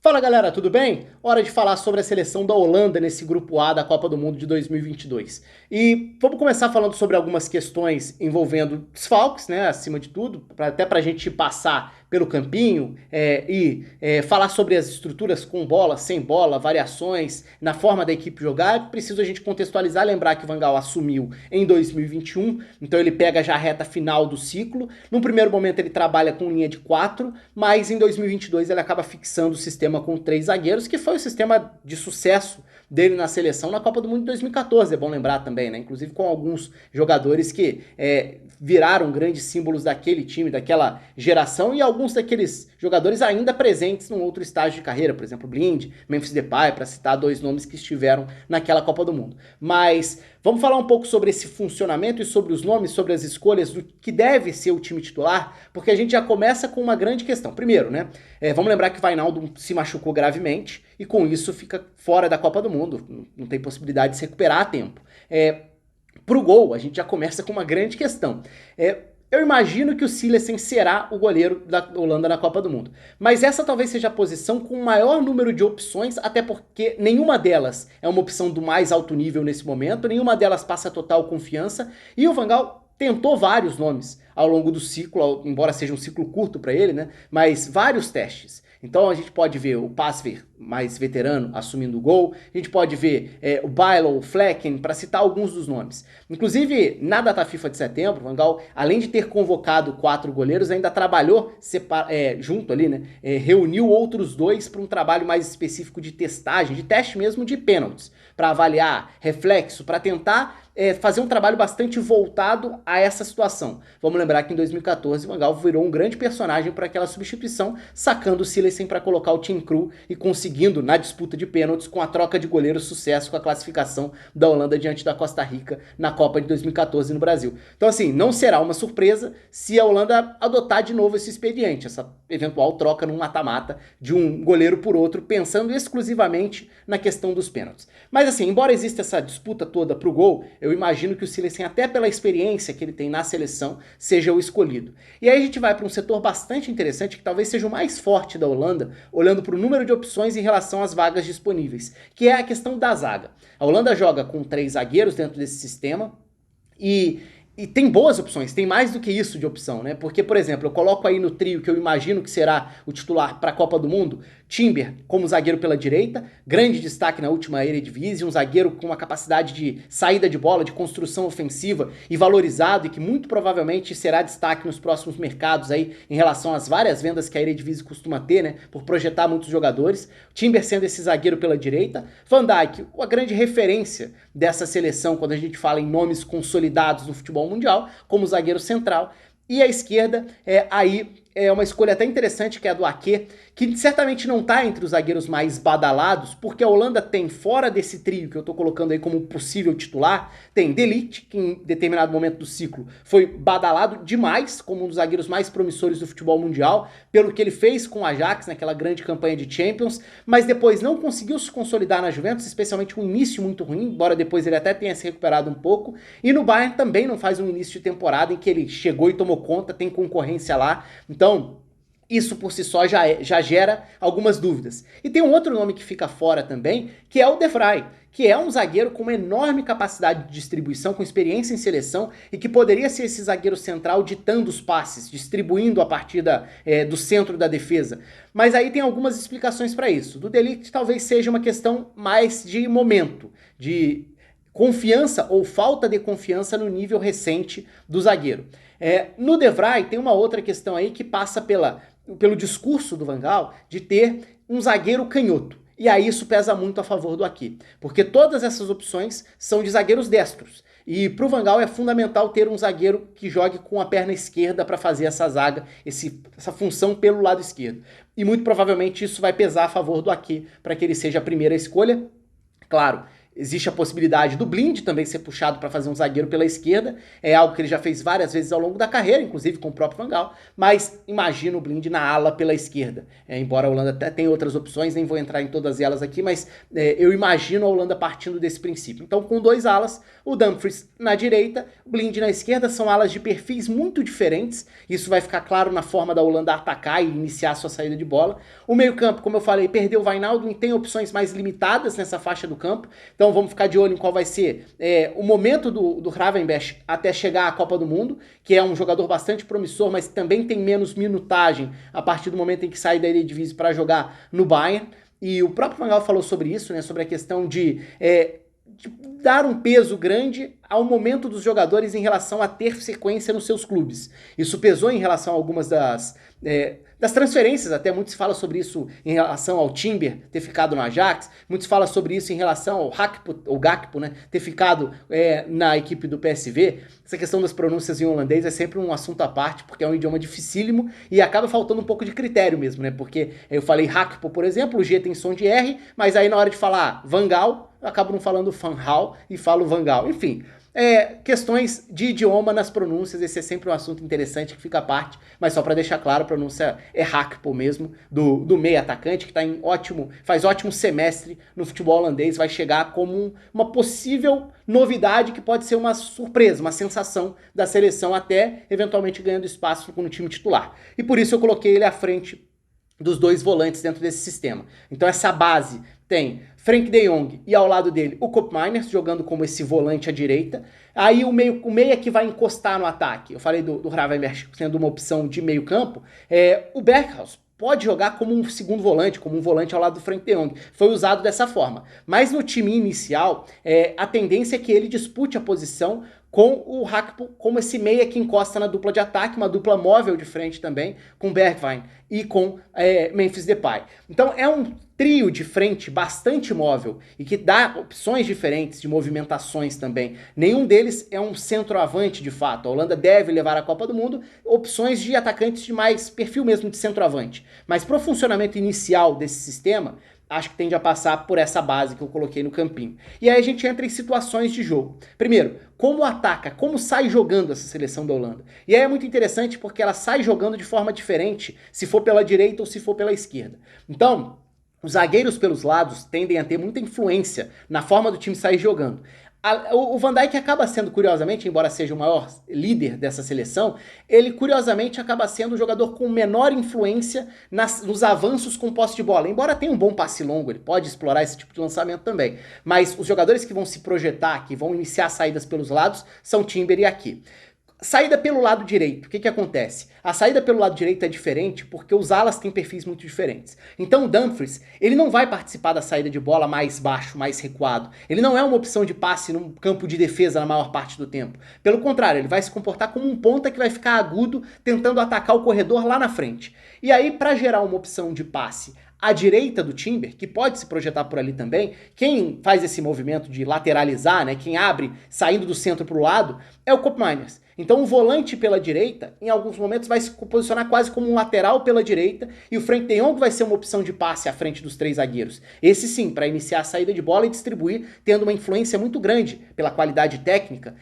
Fala galera, tudo bem? Hora de falar sobre a seleção da Holanda nesse grupo A da Copa do Mundo de 2022. E vamos começar falando sobre algumas questões envolvendo desfalques, né, acima de tudo, até pra gente passar pelo campinho falar sobre as estruturas com bola, sem bola, variações na forma da equipe jogar. É preciso a gente contextualizar, lembrar que o Van Gaal assumiu em 2021, então ele pega já a reta final do ciclo. Num primeiro momento ele trabalha com linha de 4, mas em 2022 ele acaba fixando o sistema com 3 zagueiros, que foi o sistema de sucesso dele na seleção na Copa do Mundo de 2014, é bom lembrar também, né? Inclusive com alguns jogadores que viraram grandes símbolos daquele time, daquela geração, e alguns daqueles jogadores ainda presentes num outro estágio de carreira, por exemplo, Blind, Memphis Depay, para citar dois nomes que estiveram naquela Copa do Mundo. Mas vamos falar um pouco sobre esse funcionamento e sobre os nomes, sobre as escolhas do que deve ser o time titular, porque a gente já começa com uma grande questão. Primeiro, né? Vamos lembrar que o Wijnaldum se machucou gravemente e com isso fica fora da Copa do Mundo, não tem possibilidade de se recuperar a tempo. Pro gol, a gente já começa com uma grande questão. Eu imagino que o Cillessen será o goleiro da Holanda na Copa do Mundo. Mas essa talvez seja a posição com o maior número de opções, até porque nenhuma delas é uma opção do mais alto nível nesse momento, nenhuma delas passa total confiança, e o Van Gaal tentou vários nomes ao longo do ciclo, embora seja um ciclo curto para ele, né? Mas vários testes. Então a gente pode ver o Pasveer, mais veterano, assumindo o gol. A gente pode ver o Bijlow, o Flecken, para citar alguns dos nomes. Inclusive, na data FIFA de setembro, o Van Gaal, além de ter convocado 4 goleiros, ainda trabalhou junto ali, né? Reuniu outros 2 para um trabalho mais específico de testagem, de teste mesmo de pênaltis, para avaliar reflexo, para tentar fazer um trabalho bastante voltado a essa situação. Vamos lembrar que em 2014 o Van Gaal virou um grande personagem para aquela substituição, sacando o Cillessen para colocar o Tim Krul e conseguindo, na disputa de pênaltis, com a troca de goleiros, sucesso com a classificação da Holanda diante da Costa Rica na Copa de 2014 no Brasil. Então assim, não será uma surpresa se a Holanda adotar de novo esse expediente, essa eventual troca num mata-mata de um goleiro por outro, pensando exclusivamente na questão dos pênaltis. Mas assim, embora exista essa disputa toda pro gol, eu imagino que o Cillessen, até pela experiência que ele tem na seleção, seja o escolhido. E aí a gente vai para um setor bastante interessante, que talvez seja o mais forte da Holanda, olhando para o número de opções em relação às vagas disponíveis, que é a questão da zaga. A Holanda joga com 3 zagueiros dentro desse sistema, e tem boas opções, tem mais do que isso de opção, né? Porque, por exemplo, eu coloco aí no trio que eu imagino que será o titular para a Copa do Mundo, Timber como zagueiro pela direita, grande destaque na última Eredivisie, um zagueiro com uma capacidade de saída de bola, de construção ofensiva e valorizado, e que muito provavelmente será destaque nos próximos mercados aí em relação às várias vendas que a Eredivisie costuma ter, né? Por projetar muitos jogadores. Timber sendo esse zagueiro pela direita, Van Dijk, a grande referência dessa seleção quando a gente fala em nomes consolidados no futebol mundial, como zagueiro central. E a esquerda é uma escolha até interessante, que é a do Ake, que certamente não está entre os zagueiros mais badalados, porque a Holanda tem, fora desse trio que eu estou colocando aí como possível titular, tem De Ligt, que em determinado momento do ciclo foi badalado demais como um dos zagueiros mais promissores do futebol mundial, pelo que ele fez com o Ajax naquela grande campanha de Champions, mas depois não conseguiu se consolidar na Juventus, especialmente um início muito ruim, embora depois ele até tenha se recuperado um pouco, e no Bayern também não faz um início de temporada em que ele chegou e tomou conta, tem concorrência lá. Então, isso por si só já gera algumas dúvidas. E tem um outro nome que fica fora também, que é o De Vrij, que é um zagueiro com uma enorme capacidade de distribuição, com experiência em seleção, e que poderia ser esse zagueiro central ditando os passes, distribuindo a partir do centro da defesa. Mas aí tem algumas explicações para isso. Do De Ligt talvez seja uma questão mais de momento, de confiança ou falta de confiança no nível recente do zagueiro. No De Vrij tem uma outra questão aí que passa pelo discurso do Van Gaal de ter um zagueiro canhoto. E aí isso pesa muito a favor do Ake, porque todas essas opções são de zagueiros destros. E pro Van Gaal é fundamental ter um zagueiro que jogue com a perna esquerda para fazer essa zaga, essa função pelo lado esquerdo. E muito provavelmente isso vai pesar a favor do Ake para que ele seja a primeira escolha. Claro, existe a possibilidade do Blind também ser puxado para fazer um zagueiro pela esquerda, é algo que ele já fez várias vezes ao longo da carreira, inclusive com o próprio Van Gaal, mas imagina o Blind na ala pela esquerda. Embora a Holanda até tenha outras opções, nem vou entrar em todas elas aqui, mas eu imagino a Holanda partindo desse princípio. Então, com 2 alas, o Dumfries na direita, o Blind na esquerda, são alas de perfis muito diferentes, isso vai ficar claro na forma da Holanda atacar e iniciar sua saída de bola. O meio-campo, como eu falei, perdeu o Wijnaldum e tem opções mais limitadas nessa faixa do campo, então vamos ficar de olho em qual vai ser o momento do Gravenberch até chegar à Copa do Mundo, que é um jogador bastante promissor, mas também tem menos minutagem a partir do momento em que sai da Eredivisie para jogar no Bayern. E o próprio Van Gaal falou sobre isso, né, sobre a questão de dar um peso grande ao momento dos jogadores em relação a ter sequência nos seus clubes. Isso pesou em relação a algumas das transferências, até muitos falam sobre isso em relação ao Timber ter ficado no Ajax, muitos falam sobre isso em relação ao Gakpo, né, ter ficado na equipe do PSV. Essa questão das pronúncias em holandês é sempre um assunto à parte, porque é um idioma dificílimo e acaba faltando um pouco de critério mesmo, né, porque eu falei Gakpo, por exemplo, o G tem som de R, mas aí na hora de falar Van Gaal, eu acabo não falando Van Gaal e falo Van Gaal, enfim. Questões de idioma nas pronúncias, esse é sempre um assunto interessante que fica à parte, mas só para deixar claro, a pronúncia é Gakpo mesmo, do meio atacante, que faz ótimo semestre no futebol holandês, vai chegar como uma possível novidade que pode ser uma surpresa, uma sensação da seleção, até eventualmente ganhando espaço no time titular. E por isso eu coloquei ele à frente dos 2 volantes dentro desse sistema. Então essa base tem Frenkie de Jong e ao lado dele o Koopmeiners jogando como esse volante à direita. Aí o meia que vai encostar no ataque, eu falei do Gravenberch sendo uma opção de meio campo, o Berghuis pode jogar como um segundo volante, como um volante ao lado do Frenkie de Jong. Foi usado dessa forma. Mas no time inicial, a tendência é que ele dispute a posição com o Gakpo como esse meia que encosta na dupla de ataque, uma dupla móvel de frente também, com Bergwijn e com Memphis Depay. Então é um trio de frente bastante móvel e que dá opções diferentes de movimentações também. Nenhum deles é um centroavante de fato. A Holanda deve levar à Copa do Mundo opções de atacantes de mais perfil mesmo de centroavante. Mas para o funcionamento inicial desse sistema, acho que tende a passar por essa base que eu coloquei no campinho. E aí a gente entra em situações de jogo. Primeiro, como ataca, como sai jogando essa seleção da Holanda. E aí é muito interessante porque ela sai jogando de forma diferente, se for pela direita ou se for pela esquerda. Então, os zagueiros pelos lados tendem a ter muita influência na forma do time sair jogando. O Van Dijk acaba sendo, curiosamente, embora seja o maior líder dessa seleção, ele curiosamente acaba sendo o jogador com menor influência nos avanços com posse de bola. Embora tenha um bom passe longo, ele pode explorar esse tipo de lançamento também. Mas os jogadores que vão se projetar, que vão iniciar saídas pelos lados, são Timber e Ake. Saída pelo lado direito, o que acontece? A saída pelo lado direito é diferente porque os alas têm perfis muito diferentes. Então o Dumfries, ele não vai participar da saída de bola mais baixo, mais recuado. Ele não é uma opção de passe num campo de defesa na maior parte do tempo. Pelo contrário, ele vai se comportar como um ponta que vai ficar agudo tentando atacar o corredor lá na frente. E aí, para gerar uma opção de passe à direita do Timber, que pode se projetar por ali também, quem faz esse movimento de lateralizar, né, quem abre saindo do centro para o lado, é o Koopmeiners. Então o volante pela direita, em alguns momentos, vai se posicionar quase como um lateral pela direita e o Frenkie de Jong vai ser uma opção de passe à frente dos 3 zagueiros. Esse sim, para iniciar a saída de bola e distribuir, tendo uma influência muito grande pela qualidade técnica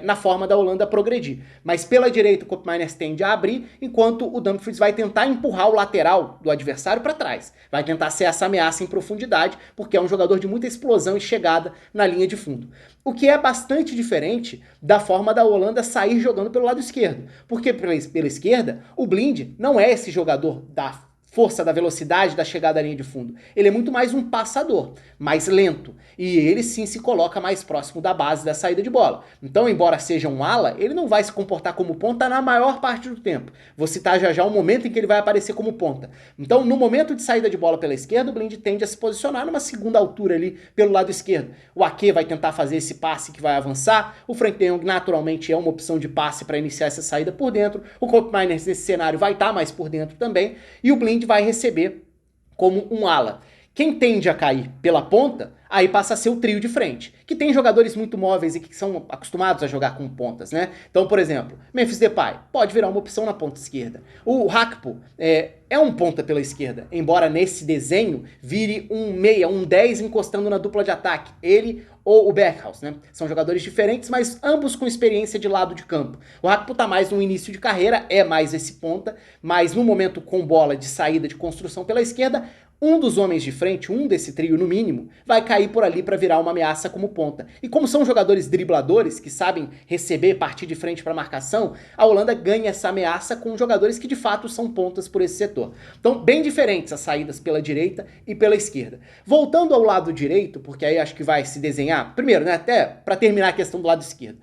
na forma da Holanda progredir. Mas pela direita o Koopmeiners tende a abrir, enquanto o Dumfries vai tentar empurrar o lateral do adversário para trás. Vai tentar ser essa ameaça em profundidade, porque é um jogador de muita explosão e chegada na linha de fundo. O que é bastante diferente da forma da Holanda sair jogando pelo lado esquerdo. Porque pela esquerda, o Blind não é esse jogador da força, da velocidade, da chegada à linha de fundo. Ele é muito mais um passador, mais lento. E ele sim se coloca mais próximo da base da saída de bola. Então, embora seja um ala, ele não vai se comportar como ponta na maior parte do tempo. Vou citar já o momento em que ele vai aparecer como ponta. Então, no momento de saída de bola pela esquerda, o Blind tende a se posicionar numa segunda altura ali pelo lado esquerdo. O Ake vai tentar fazer esse passe que vai avançar. O Frenkie de Jong naturalmente é uma opção de passe para iniciar essa saída por dentro. O Koopmeiners nesse cenário vai estar mais por dentro também. E o Blind vai receber como um ala. Quem tende a cair pela ponta, aí passa a ser o trio de frente, que tem jogadores muito móveis e que são acostumados a jogar com pontas, né? Então, por exemplo, Memphis Depay pode virar uma opção na ponta esquerda. O Gakpo é um ponta pela esquerda, embora nesse desenho vire um meia, um 10 encostando na dupla de ataque. Ele ou o Berghaus, né? São jogadores diferentes, mas ambos com experiência de lado de campo. O Hakpo tá mais no início de carreira, é mais esse ponta, mas no momento com bola de saída de construção pela esquerda, um dos homens de frente, um desse trio no mínimo, vai cair por ali para virar uma ameaça como ponta. E como são jogadores dribladores que sabem receber, partir de frente para marcação, a Holanda ganha essa ameaça com jogadores que de fato são pontas por esse setor. Então, bem diferentes as saídas pela direita e pela esquerda. Voltando ao lado direito, porque aí acho que vai se desenhar, primeiro, né, até para terminar a questão do lado esquerdo,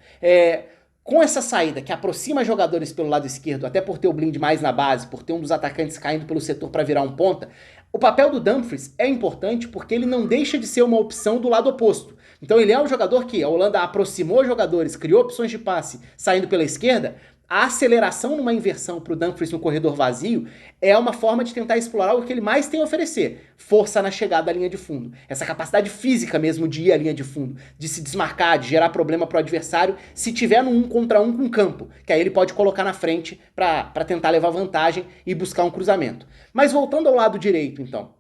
com essa saída que aproxima jogadores pelo lado esquerdo, até por ter o Blind mais na base, por ter um dos atacantes caindo pelo setor para virar um ponta, o papel do Dumfries é importante porque ele não deixa de ser uma opção do lado oposto. Então ele é um jogador que a Holanda aproximou jogadores, criou opções de passe saindo pela esquerda. A aceleração numa inversão para o Dumfries no corredor vazio é uma forma de tentar explorar o que ele mais tem a oferecer. Força na chegada à linha de fundo. Essa capacidade física mesmo de ir à linha de fundo, de se desmarcar, de gerar problema para o adversário, se tiver no 1 contra 1 com o campo, que aí ele pode colocar na frente para tentar levar vantagem e buscar um cruzamento. Mas voltando ao lado direito, então.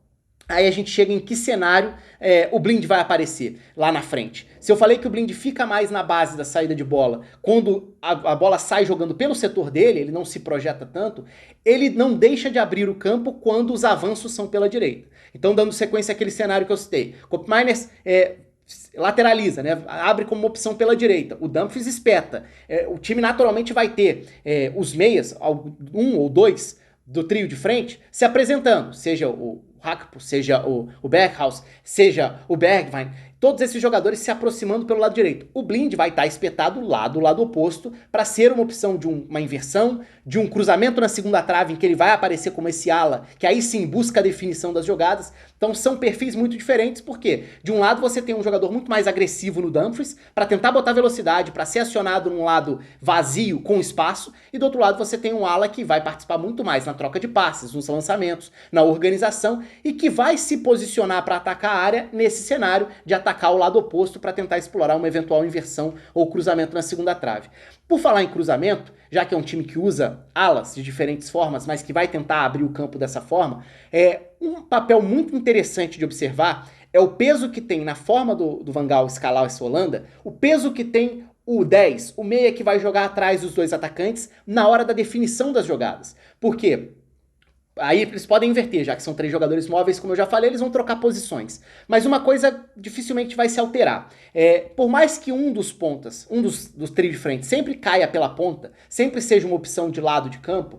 Aí a gente chega em que cenário o Blind vai aparecer lá na frente. Se eu falei que o Blind fica mais na base da saída de bola, quando a bola sai jogando pelo setor dele, ele não se projeta tanto, ele não deixa de abrir o campo quando os avanços são pela direita. Então, dando sequência àquele cenário que eu citei. Koopmeiners lateraliza, né? Abre como opção pela direita. O Dumfries espeta. O time naturalmente vai ter os meias, um ou dois do trio de frente, se apresentando, seja o Hakpo, seja o Berghaus, seja o Bergwijn, todos esses jogadores se aproximando pelo lado direito. O Blind vai estar espetado lá do lado oposto para ser uma opção de uma inversão, de um cruzamento na segunda trave em que ele vai aparecer como esse ala, que aí sim busca a definição das jogadas. Então são perfis muito diferentes, porque de um lado você tem um jogador muito mais agressivo no Dumfries, para tentar botar velocidade, para ser acionado num lado vazio, com espaço, e do outro lado você tem um ala que vai participar muito mais na troca de passes, nos lançamentos, na organização, e que vai se posicionar para atacar a área nesse cenário de atacar o lado oposto para tentar explorar uma eventual inversão ou cruzamento na segunda trave. Por falar em cruzamento, já que é um time que usa alas de diferentes formas, mas que vai tentar abrir o campo dessa forma, um papel muito interessante de observar é o peso que tem na forma do Van Gaal escalar essa Holanda, o peso que tem o 10, o meia que vai jogar atrás dos dois atacantes na hora da definição das jogadas. Por quê? Aí eles podem inverter, já que são 3 jogadores móveis, como eu já falei, eles vão trocar posições. Mas uma coisa dificilmente vai se alterar. Por mais que um dos pontas, um dos trios de frente, sempre caia pela ponta, sempre seja uma opção de lado de campo,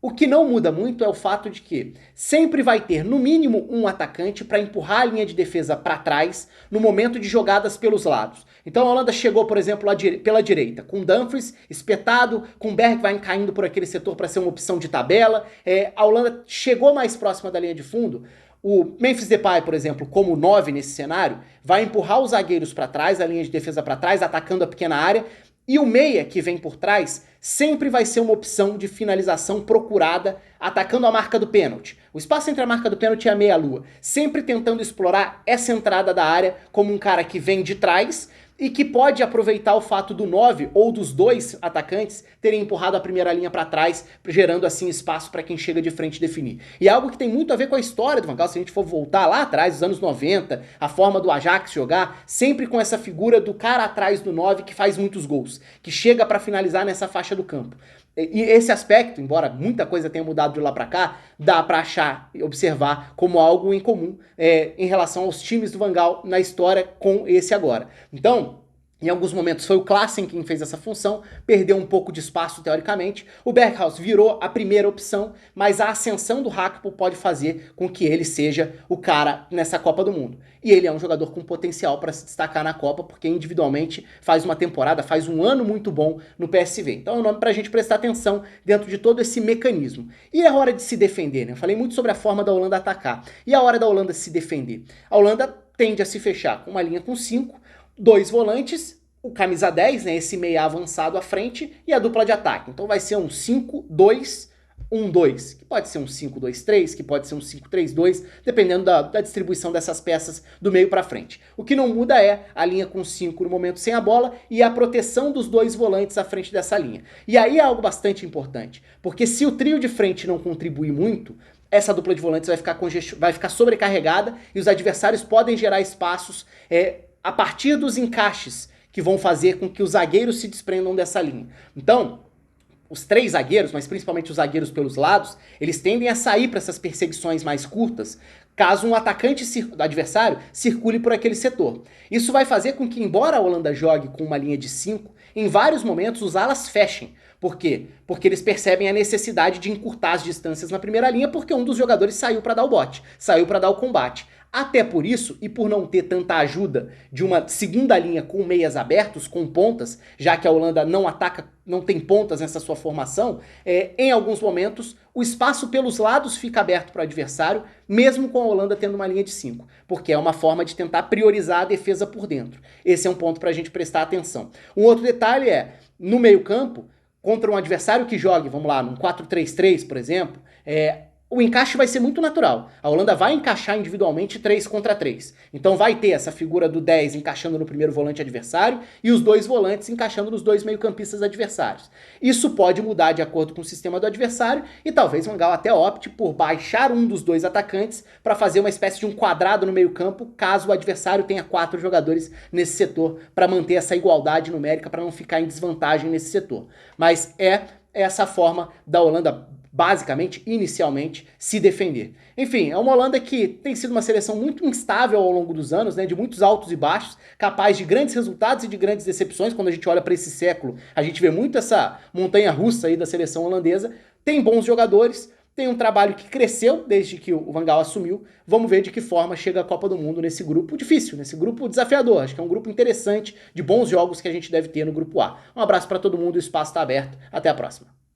o que não muda muito é o fato de que sempre vai ter, no mínimo, um atacante para empurrar a linha de defesa para trás no momento de jogadas pelos lados. Então a Holanda chegou, por exemplo, pela direita, com Dumfries espetado, com Bergwijn caindo por aquele setor para ser uma opção de tabela. A Holanda chegou mais próxima da linha de fundo. O Memphis Depay, por exemplo, como 9 nesse cenário, vai empurrar os zagueiros para trás, a linha de defesa para trás, atacando a pequena área. E o meia que vem por trás sempre vai ser uma opção de finalização procurada, atacando a marca do pênalti. O espaço entre a marca do pênalti e a meia-lua. Sempre tentando explorar essa entrada da área como um cara que vem de trás e que pode aproveitar o fato do 9 ou dos 2 atacantes terem empurrado a primeira linha para trás, gerando assim espaço para quem chega de frente definir. E é algo que tem muito a ver com a história do Van Gaal, se a gente for voltar lá atrás, dos anos 90, a forma do Ajax jogar, sempre com essa figura do cara atrás do 9 que faz muitos gols, que chega para finalizar nessa faixa do campo. E esse aspecto, embora muita coisa tenha mudado de lá para cá, dá para achar e observar como algo em comum em relação aos times do Van Gaal na história com esse agora. Então, em alguns momentos foi o Klaassen quem fez essa função, perdeu um pouco de espaço teoricamente, o Berghaus virou a primeira opção, mas a ascensão do Hakpo pode fazer com que ele seja o cara nessa Copa do Mundo. E ele é um jogador com potencial para se destacar na Copa, porque individualmente faz uma temporada, faz um ano muito bom no PSV. Então é um nome para a gente prestar atenção dentro de todo esse mecanismo. E é hora de se defender, né? Eu falei muito sobre a forma da Holanda atacar. E a hora da Holanda se defender? A Holanda tende a se fechar com uma linha com 5, 2 volantes, o camisa 10, né, esse meia avançado à frente, e a dupla de ataque. Então vai ser um 5-2-1-2, que pode ser um 5-2-3, que pode ser um 5-3-2, dependendo da distribuição dessas peças do meio para frente. O que não muda é a linha com 5 no momento sem a bola e a proteção dos 2 volantes à frente dessa linha. E aí é algo bastante importante, porque se o trio de frente não contribuir muito, essa dupla de volantes vai ficar sobrecarregada e os adversários podem gerar espaços a partir dos encaixes que vão fazer com que os zagueiros se desprendam dessa linha. Então, os três zagueiros, mas principalmente os zagueiros pelos lados, eles tendem a sair para essas perseguições mais curtas, caso um atacante adversário circule por aquele setor. Isso vai fazer com que, embora a Holanda jogue com uma linha de 5, em vários momentos os alas fechem. Por quê? Porque eles percebem a necessidade de encurtar as distâncias na primeira linha, porque um dos jogadores saiu para dar o bote, saiu para dar o combate. Até por isso, e por não ter tanta ajuda de uma segunda linha com meias abertos, com pontas, já que a Holanda não ataca, não tem pontas nessa sua formação, em alguns momentos o espaço pelos lados fica aberto para o adversário, mesmo com a Holanda tendo uma linha de 5, porque é uma forma de tentar priorizar a defesa por dentro. Esse é um ponto para a gente prestar atenção. Um outro detalhe é, no meio-campo, contra um adversário que jogue, vamos lá, num 4-3-3, por exemplo, o encaixe vai ser muito natural. A Holanda vai encaixar individualmente 3 contra 3. Então vai ter essa figura do 10 encaixando no primeiro volante adversário e os dois volantes encaixando nos dois meio-campistas adversários. Isso pode mudar de acordo com o sistema do adversário e talvez o Van Gaal até opte por baixar um dos dois atacantes para fazer uma espécie de um quadrado no meio-campo, caso o adversário tenha 4 jogadores nesse setor, para manter essa igualdade numérica, para não ficar em desvantagem nesse setor. Mas é essa forma da Holanda basicamente, inicialmente, se defender. Enfim, é uma Holanda que tem sido uma seleção muito instável ao longo dos anos, né, de muitos altos e baixos, capaz de grandes resultados e de grandes decepções. Quando a gente olha para esse século, a gente vê muito essa montanha-russa aí da seleção holandesa. Tem bons jogadores, tem um trabalho que cresceu desde que o Van Gaal assumiu. Vamos ver de que forma chega a Copa do Mundo nesse grupo difícil, nesse grupo desafiador. Acho que é um grupo interessante, de bons jogos que a gente deve ter no grupo A. Um abraço para todo mundo, o espaço está aberto. Até a próxima.